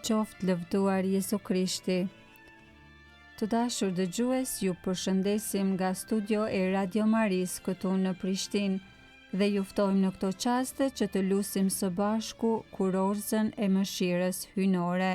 qoftë lëvduar Jezu Krishti. Të dashur dëgjues, ju përshëndesim nga studio e Radio Maris këtu në Prishtinë dhe ju ftojmë në këto çaste që të lusim së bashku kurorëzën e mëshirës hyjnore.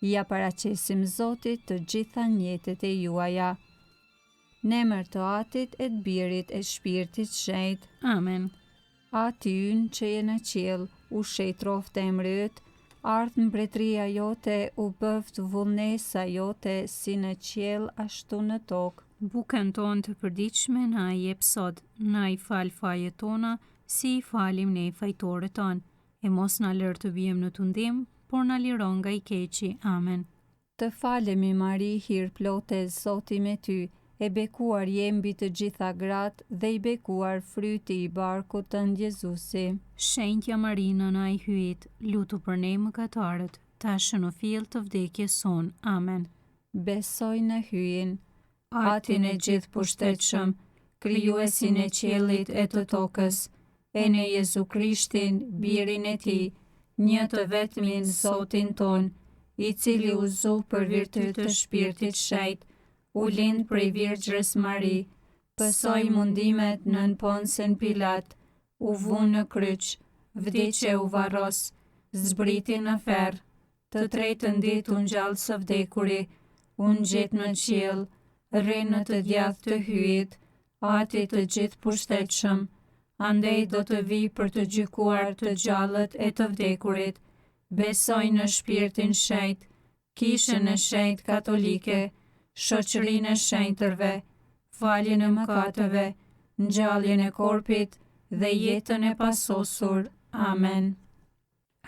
Ja paraqesim Zotit të gjitha njetet e juaja. Në emër të Atit e të Birit e Shpirtit Shenjtë. Amen. Ati ynë që je në qiell, u shejtroft emri yt, ardh mbretëria jote, u bëft vullnesa jote, si në qiell ashtu në tokë. Bukën tonë të përditshme na i jep sot, na i fal fajet tona, si i falim ne fajtorët tonë, e mos na lër të bijmë në tundim, por na liron nga i keqi. Amen. Të falemi Mari, hir plote, Zoti me ty, e bekuar je mbi të gjitha gratë dhe i bekuar fryti i barkut tënd Jezusi. Shenjtja Marina na i hyjit, lutu për ne mëkatarët, tashë në fill të vdekjes son. Amen. Besoj në hyjin, Atin e gjithë pushtetshëm, krijuesin e qiellit e të tokës, e në Jezu Krishtin, birin e tij, një të vetmin Zotin ton, i cili u zu për virtyt të Shpirtit Shenjtë, u lind prej Virgjës Mari, pësoi mundimet nën Ponsen Pilat, u vunë në kryq, vdiqe u varros, zbriti në ferr, të tretën ditë u ngjall së vdekuri, u ngjet në qiell, rri në të djathtë të hyjit, Ati të gjithë pushtetshëm, andej do të vijë për të gjykuar të gjallët e të vdekurit. Besoj në Shpirtin Shenjtë, kishën e shenjtë katolike, shoqërinë e shenjtërve, faljen e mëkateve, ngjalljen e korpit dhe jetën e pasosur. Amen.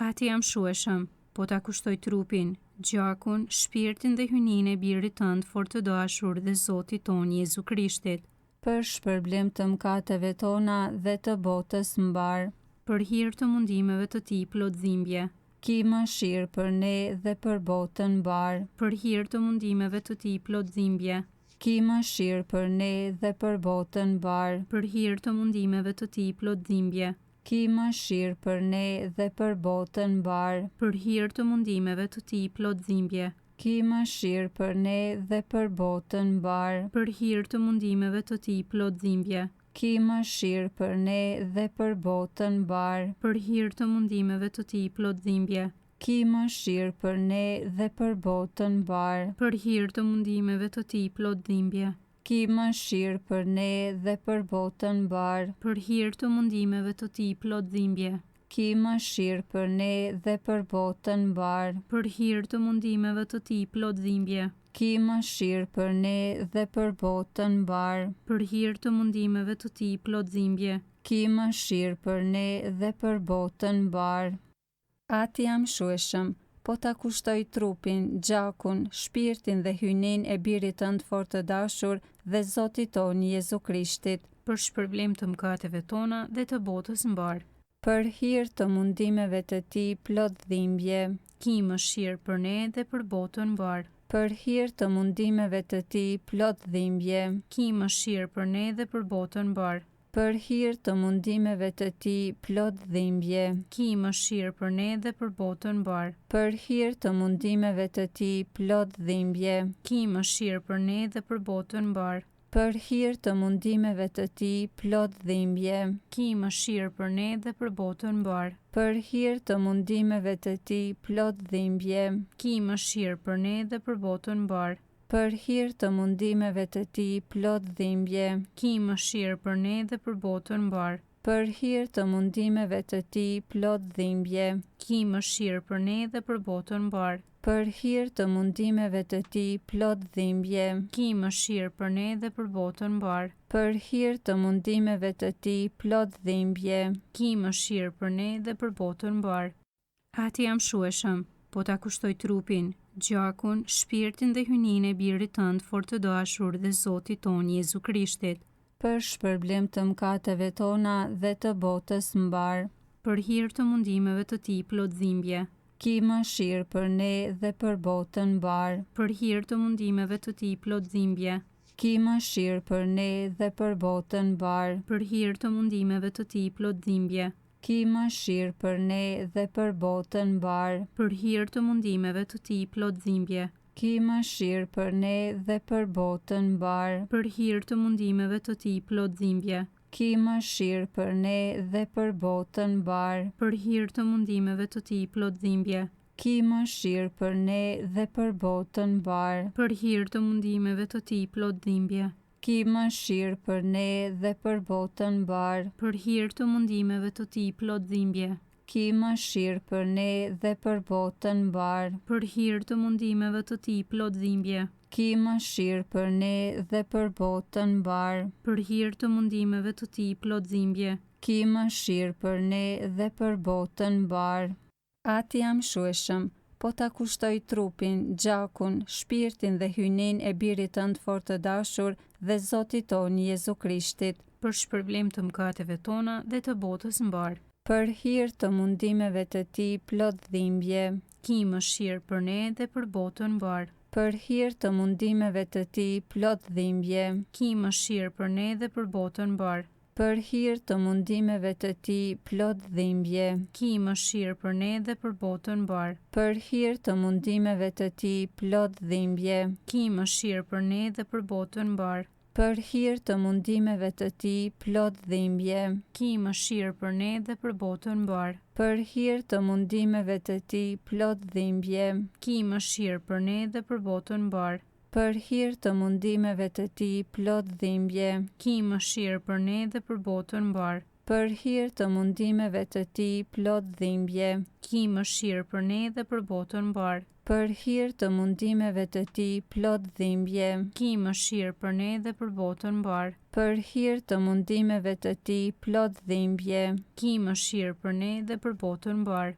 Ati jam shueshëm, po ta kushtoj trupin, gjakun, shpirtin dhe hyjnin e birit tënd fort të dashur dhe Zotit ton Jezu Krishtit, për shpërblim të mëkateve tona dhe të botës mbar, për hir të mundimeve të tij plot dhimbje, ki mëshirë për ne dhe për botën mbar, për hir të mundimeve të tij plot dhimbje, ki mëshirë për ne dhe për botën mbar, për hir të mundimeve të tij plot dhimbje, ki mëshirë për ne dhe për botën mbar, për hir të mundimeve të tij plot dhimbje, ki mëshirë për ne dhe për botën mbar, për hir të mundimeve të tij plot dhimbje, ki mëshirë për ne dhe për botën mbar, për hir të mundimeve të tij plot dhimbje, ki mëshirë për ne dhe për botën mbar, për hir të mundimeve të tij plot dhimbje, ki mëshirë për ne dhe për botën mbar, për hir të mundimeve të tij plot dhimbje, ki mëshirë për ne dhe për botën mbar, për hir të mundimeve të tij plot dhimbje, ki mëshirë për ne dhe për botën mbar, për hir të mundimeve të tij plot dhimbje, ki mëshirë për ne dhe për botën mbar. Ati jam shueshëm, po ta kushtoj trupin, gjakun, shpirtin dhe hyjnin e birit tënd fort të dashur dhe Zotit ton Jezu Krishtit, për shpërblim të mëkateve tona dhe të botës mbar, për hir të mundimeve të tij plot dhimbje, ki mëshirë për ne dhe për botën mbar, për hir të mundimeve të tij plot dhimbje, ki mëshirë për ne dhe për botën mbar, për hir të mundimeve të tij plot dhimbje, ki mëshirë për ne dhe për botën mbar, për hir të mundimeve të tij plot dhimbje, ki mëshirë për ne dhe për botën mbar, për hir të mundimeve të tij plot dhimbje, ki mëshirë për ne dhe për botën mbar, për hir të mundimeve të tij plot dhimbje, ki mëshirë për ne dhe për botën mbar, për hir të mundimeve të tij plot dhimbje, ki mëshirë për ne dhe për botën mbar, për hir të mundimeve të tij plot dhimbje, ki mëshirë për ne dhe për botën mbar, për hir të mundimeve të tij plot dhimbje, ki mëshirë për ne dhe për botën mbar, për hir të mundimeve të tij plot dhimbje, ki mëshirë për ne dhe për botën mbar. Ati jam shueshëm, po ta kushtoj trupin, gjakun, shpirtin dhe hyjnin e birit tënd fort të dashur dhe Zotit ton Jezu Krishtit, për shpërblim të mëkateve tona dhe të botës mbar, për hir të mundimeve të tij plot dhimbje, ki mëshirë për ne dhe për botën mbar, për hir të mundimeve të tij plot dhimbje, ki mëshirë për ne dhe për botën mbar, për hir të mundimeve të tij plot dhimbje, ki Ki mëshirë për ne dhe për botën mbar. Për hir të mundimeve të Tij plot dhimbje. Ki mëshirë për ne dhe për botën mbar. Për hir të mundimeve të Tij plot dhimbje. Ki mëshirë për ne dhe për botën mbar. Për hir të mundimeve të Tij plot dhimbje. Ki mëshirë për ne dhe për botën mbar. Për hir të mundimeve të Tij plot dhimbje. Ki mëshirë për ne dhe për botën mbar. Për hir të mundimeve të Tij plot dhimbje. Ki mëshirë për ne dhe për botën mbar. Për hir të mundimeve të Tij plot dhimbje. Ki mëshirë për ne dhe për botën mbar. Për hir të mundimeve të Tij plot dhimbje. Ki mëshirë për ne dhe për botën mbar. Ati amshueshëm, po ta kushtoj trupin, gjakun, shpirtin dhe hynin e birit tënd fort të dashur dhe Zotit tonë Jezu Krishtit, për shpërblim të mëkateve tona dhe të botës mbar. Për hir të mundimeve të Tij plot dhimbje. Ki mëshirë për ne dhe për botën mbar. Për hir të mundimeve të Tij plot dhimbje. Ki mëshirë për ne dhe për botën mbar. Për hir të mundimeve të Tij plot dhimbje. Ki mëshirë për ne dhe për botën mbar. Për hir të mundimeve të Tij plot dhimbje. Ki mëshirë për ne dhe për botën mbar. Për hir të mundimeve të Tij plot dhimbje. Ki mëshirë për ne dhe për botën mbar. Për hir të mundimeve të Tij plot dhimbje. Ki mëshirë për ne dhe për botën mbar. Për hir të mundimeve të Tij plot dhimbje. Ki mëshirë për ne dhe për botën mbar. Për hir të mundimeve të Tij plot dhimbje. Ki mëshirë për ne dhe për botën mbar. Për hir të mundimeve të Tij plot dhimbje. Ki mëshirë për ne dhe për botën mbar. Për hir të mundimeve të Tij plot dhimbje. Ki mëshirë për ne dhe për botën mbar.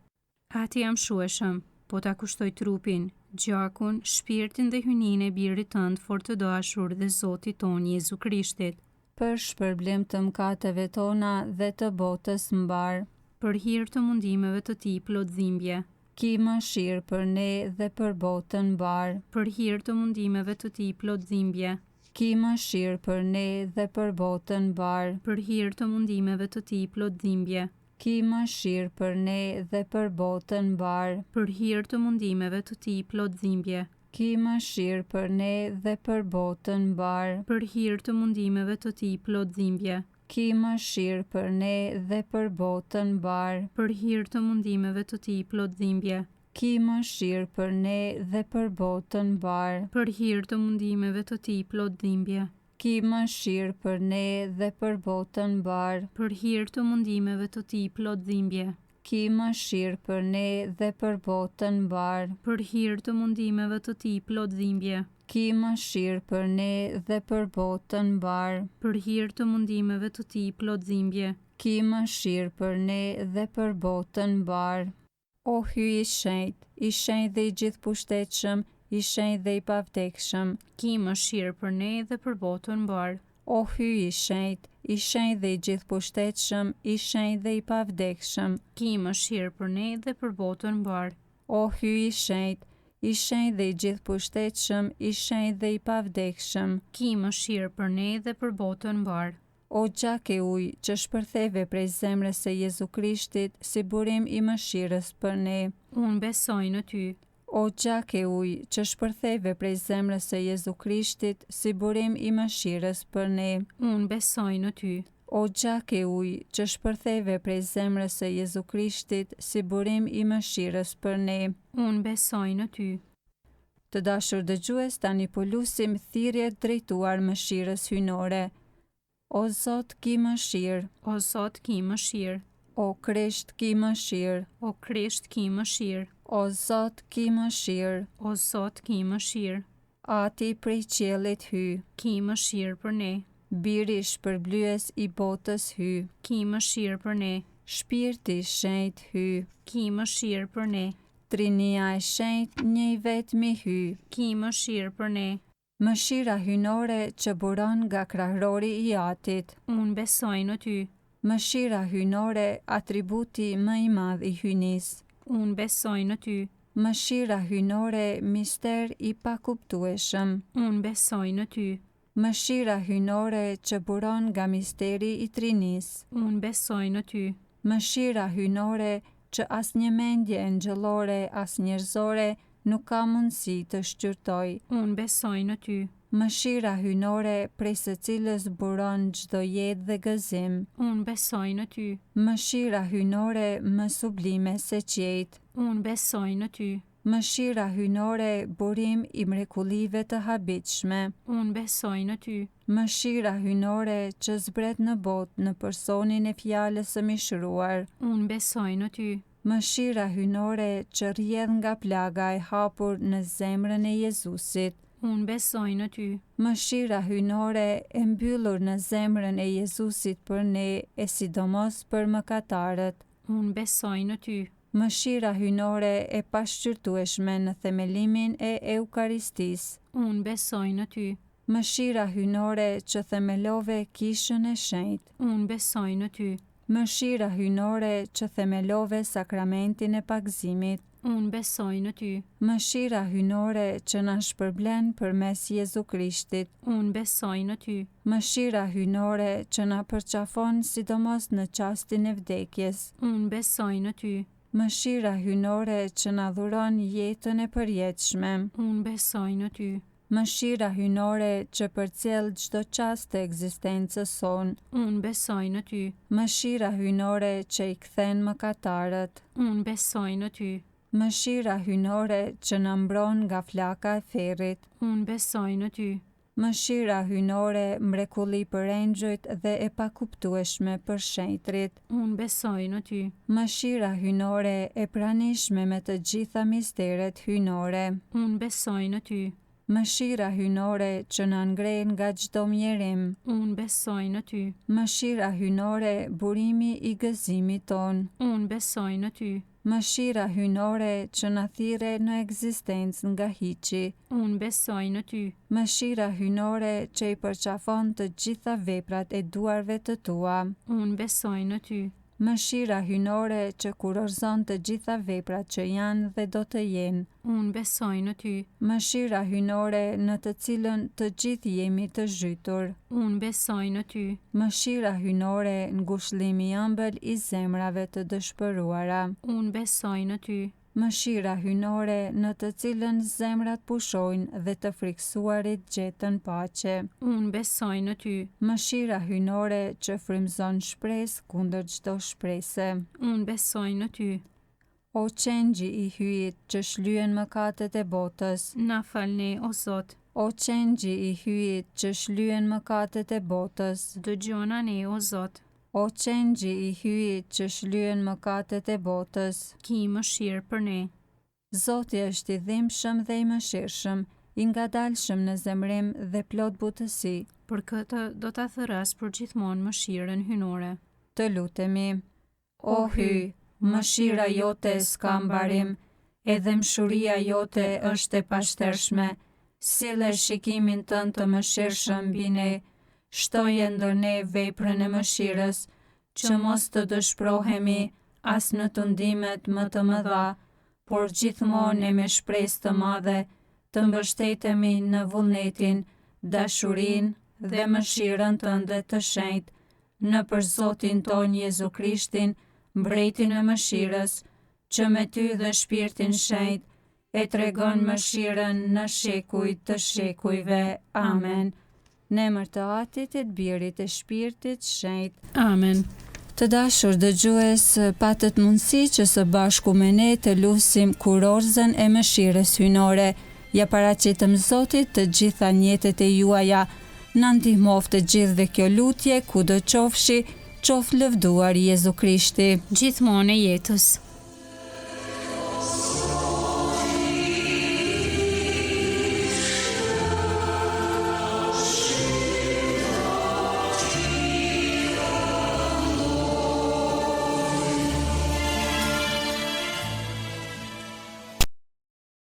Ati amshueshëm, po ta kushtoj trupin, gjakun, shpirtin dhe hynin e birit tënd fort të dashur dhe Zotit tonë Jezu Krishtit, për shpërblim të mëkateve tona dhe të botës mbar. Për hir të mundimeve të Tij plot dhimbje. Ki mëshirë për ne dhe për botën mbar. Për hir të mundimeve të Tij plot dhimbje. Ki mëshirë për ne dhe për botën mbar. Për hir të mundimeve të Tij plot dhimbje. Ki mëshirë për ne dhe për botën mbar. Për hir të mundimeve të Tij plot dhimbje. Ki mëshirë për ne dhe për botën mbar. Për hir të mundimeve të Tij plot dhimbje. Ki mëshirë për ne dhe për botën mbar. Për hir të mundimeve të Tij plot dhimbje. Ki mëshirë për ne dhe për botën mbar. Për hir të mundimeve të Tij plot dhimbje. Ki mëshirë për ne dhe për botën mbar. Për hir të mundimeve të Tij plot dhimbje. Ki mëshirë për ne dhe për botën mbar. Për hir të mundimeve të Tij plot dhimbje. Ki mëshirë për ne dhe për botën mbar. Për hir të mundimeve të Tij plot dhimbje. Ki mëshirë për ne dhe për botën mbar. O hyj i shenjtë dhe i gjithëpushtetshëm, i shenjtë dhe i pavdekshëm. Ki mëshirë për ne dhe për botën mbar. O hyj i shenjtë dhe i gjithëpushtetshëm, i shenjtë dhe i pavdekshëm. Ki mëshirë për ne dhe për botën mbar. O hyj i shenjtë dhe i gjithëpushtetshëm, i shenjtë dhe i pavdekshëm. Ki mëshirë për ne dhe për botën mbar. O gjak e ujë që shpërtheve prej zemrës së Jezu Krishtit si burim i mëshirës për ne. Unë besoj në ty. O gjak e ujë që shpërtheve prej zemrës së Jezu Krishtit si burim i mëshirës për ne. Unë besoj në ty. O gjak e ujë që shpërtheve prej zemrës së Jezu Krishtit si burim i mëshirës për ne. Unë besoj në ty. Të dashur dëgjues, tani po lusim thirrje drejtuar mëshirës hyjnore. O Zot, ki mëshirë. O Zot, ki mëshirë. O Krisht, ki mëshirë. O Krisht, ki mëshirë. O Zot, ki mëshirë. O Zot, ki mëshirë. Ati prej qiellit hy. Ki mëshirë për ne. Biri shpërblyes i botës hy. Ki mëshirë për ne. Shpirti i shenjtë hy. Ki mëshirë për ne. Trinia e shenjtë, njëi vetmi hy. Ki mëshirë për ne. Mëshira hyjnore që buron nga krahrori i Atit. Unë besoj në ty. Mëshira hyjnore, atributi më i madh i hyjnisë. Unë besoj në ty. Mëshira hyjnore, mister i pakuptueshëm. Unë besoj në ty. Mëshira hyjnore që buron nga misteri i Trinisë. Unë besoj në ty. Mëshira hynore që as një mendje engjëllore, as njerëzore nuk ka mundësi të shqyrtoj. Unë besoj në ty. Mëshira hynore prej së cilës buron çdo jetë dhe gëzim. Unë besoj në ty. Mëshira hynore më sublime se qejt. Unë besoj në ty. Mëshira hynore burim i mrekullive të habitshme. Unë besoj në ty. Mëshira hynore që zbret në botë në personin e fjalës së mishëruar. Unë besoj në ty. Mëshira hynore që rrjedh nga plaga e hapur në zemrën e Jezusit. Unë besoj në ty. Mëshira hynore e mbyllur në zemrën e Jezusit për ne e sidomos për mëkatarët. Unë besoj në ty. Mëshira hynore e pashqyrtueshme në themelimin e Eukaristisë. Unë besoj në ty. Mëshira hynore që themelove kishën e shenjtë. Unë besoj në ty. Mëshira hynore që themelove sakramentin e pagëzimit. Unë besoj në ty. Mëshira hynore që na shpërblen përmes Jezu Krishtit. Unë besoj në ty. Mëshira hynore që na përqafon sidomos në çastin e vdekjes. Unë besoj në ty. Mëshira hynore që na dhuron jetën e përjetshme. Unë besoj në ty. Mëshira hynore që përcjell çdo çast të ekzistencës sonë. Unë besoj në ty. Mëshira hynore që i kthen mëkatarët. Unë besoj në ty. Mëshira hynore që na mbron nga flaka e ferrit. Unë besoj në ty. Mëshira hynore mrekulli për engjëjt dhe e pakuptueshme për shenjtrit. Unë besoj në ty. Mëshira hynore e pranishme me të gjitha misteret hynore. Unë besoj në ty. Mëshira hynore që na ngren nga çdo mjerim. Unë besoj në ty. Mëshira hynore burimi i gëzimit ton. Unë besoj në ty. Mëshira hynore që na thirre në ekzistencë nga hiçi. Unë besoj në ty. Mëshira hynore që i përqafon të gjitha veprat e duarve të tua. Unë besoj në ty. Mëshira hynore që kurorëzon të gjitha veprat që janë dhe do të jenë. Unë besoj në ty. Mëshira hynore në të cilën të gjithë jemi të zhytur. Unë besoj në ty. Mëshira hynore në ngushëllimi i ëmbël i zemrave të dëshpëruara. Unë besoj në ty. Mëshira hynore në të cilën zemrat pushojnë dhe të friksuarit gjetën paqe. Unë besoj në ty. Mëshira hynore që frymëzon shpresë kundër çdo shprese. Unë besoj në ty. O qengji i hyjit që shlyen mëkatet e botës. Na falni, o Zot. O qengji i hyjit që shlyen mëkatet e botës. Dëgjona ne, o Zot. O qengji i hyjit që shlyen mëkatet e botës. Ki mëshirë për ne. Zoti është i dhimbshëm dhe i mëshirshëm, i ngadalshëm në zemrim dhe plot butësi. Për këtë do ta thërras për gjithmonë mëshirën hynore. Të lutemi. O hyj, mëshira jote s'ka mbarim, edhe mshuria jote është e pashtershme. Sille shikimin tënd të mëshirshëm mbi ne. Shtoje ndër ne veprën e mëshirës, që mos të dëshprohemi as në tundimet më të mëdha, por gjithmonë me shpresë të madhe të mbështetemi në vullnetin, dashurinë dhe mëshirën tënde të shenjtë, nëpër Zotin ton Jezu Krishtin, mbretin e mëshirës, që me ty dhe shpirtin shenjtë e tregon mëshirën në shekuj të shekujve. Amen. Në emër të Atit e të Birit e Shpirtit Shenjtë. Amen. Të dashur dëgjues, patët mundësi që së bashku me ne të lusim kurorzën e mëshirës hynore. Ja paraqitëm Zotit të gjitha njetet e juaja. Na ndihmoft të gjithëve kjo lutje, kudo qofshi, qof lëvduar Jezu Krishti. Gjithmonë e jetës.